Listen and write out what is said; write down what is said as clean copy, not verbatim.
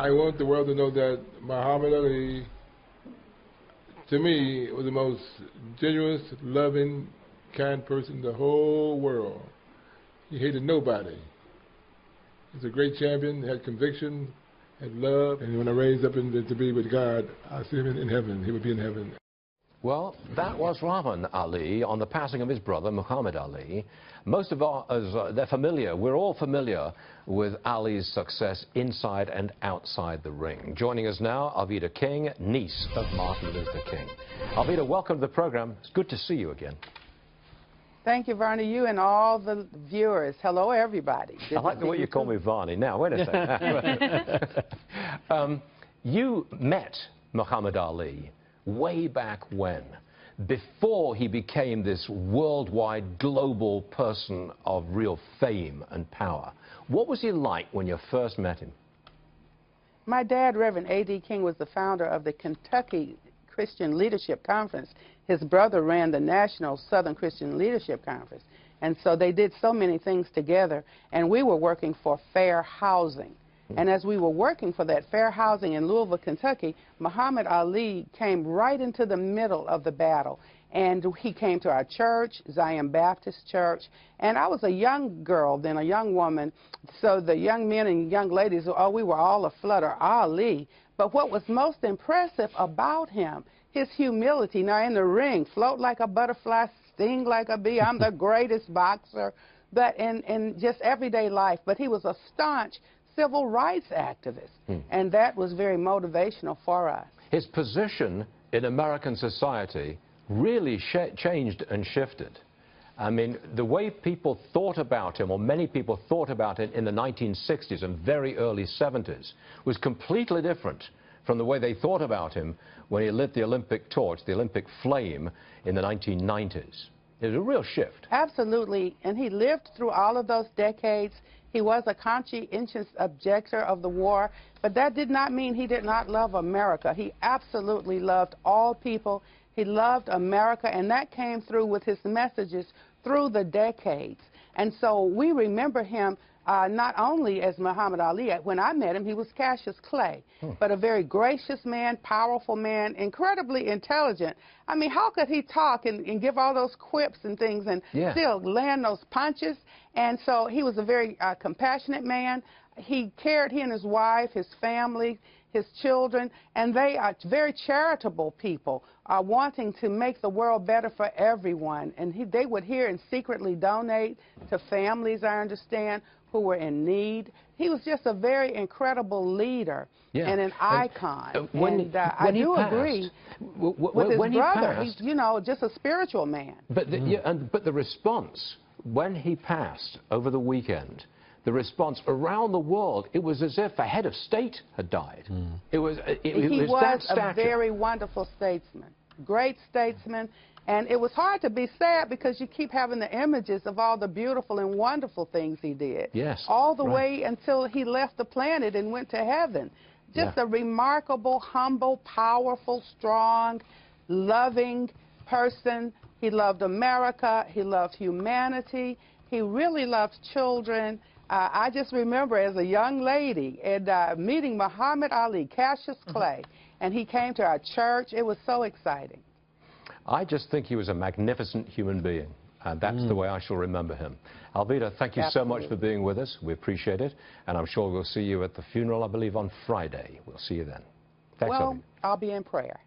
I want the world to know that Muhammad Ali, to me, was the most generous, loving, kind person in the whole world. He hated nobody. He's a great champion, had conviction, had love, and when I raised up to be with God, I see him in heaven. He would be in heaven. Well, that was Rahman Ali on the passing of his brother, Muhammad Ali. Most of us, they're familiar, we're all familiar with Ali's success inside and outside the ring. Joining us now, Alveda King, niece of Martin Luther King. Alveda, welcome to the program. It's good to see you again. Thank you, Varney, you and all the viewers. Hello, everybody. I like the way you call me Varney. Now, wait a second. You met Muhammad Ali way back when, before he became this worldwide, global person of real fame and power. What was he like when you first met him? My dad, Reverend A.D. King, was the founder of the Kentucky Christian Leadership Conference. His brother ran the National Southern Christian Leadership Conference. And so they did so many things together, and we were working for fair housing. And as we were working for that fair housing in Louisville, Kentucky, Muhammad Ali came right into the middle of the battle. And he came to our church, Zion Baptist Church. And I was a young girl then, a young woman. So the young men and young ladies, oh, we were all aflutter, Ali. But what was most impressive about him, his humility. Now in the ring, float like a butterfly, sting like a bee. I'm the greatest boxer. But in just everyday life. But he was a staunch civil rights activist, and that was very motivational for us. His position in American society really changed and shifted. I mean, the way people thought about him, or many people thought about him in the 1960s and very early 70s, was completely different from the way they thought about him when he lit the Olympic torch, the Olympic flame, in the 1990s. It was a real shift. Absolutely, and he lived through all of those decades. He was a conscientious objector of the war, but that did not mean he did not love America. He absolutely loved all people. He loved America, and that came through with his messages through the decades. And so we remember him not only as Muhammad Ali. When I met him, he was Cassius Clay, but a very gracious man, powerful man, incredibly intelligent. I mean, how could he talk and give all those quips and things and still land those punches? And so he was a very compassionate man. He and his wife, his family, his children, and they are very charitable people, wanting to make the world better for everyone. And they would hear and secretly donate to families, I understand, who were in need. He was just a very incredible leader and an icon. I do agree with his brother. He's, you know, just a spiritual man. But the response when he passed over the weekend, the response around the world, it was as if a head of state had died. He was a very wonderful statesman, great statesman. And it was hard to be sad because you keep having the images of all the beautiful and wonderful things he did. Yes. All the way until he left the planet and went to heaven. Just a remarkable, humble, powerful, strong, loving person. He loved America. He loved humanity. He really loved children. I just remember as a young lady and meeting Muhammad Ali, Cassius Clay, and he came to our church. It was so exciting. I just think he was a magnificent human being, and that's the way I shall remember him. Alveda, thank you so much for being with us. We appreciate it, and I'm sure we'll see you at the funeral, I believe, on Friday. We'll see you then. Thanks, well, Alveda. I'll be in prayer.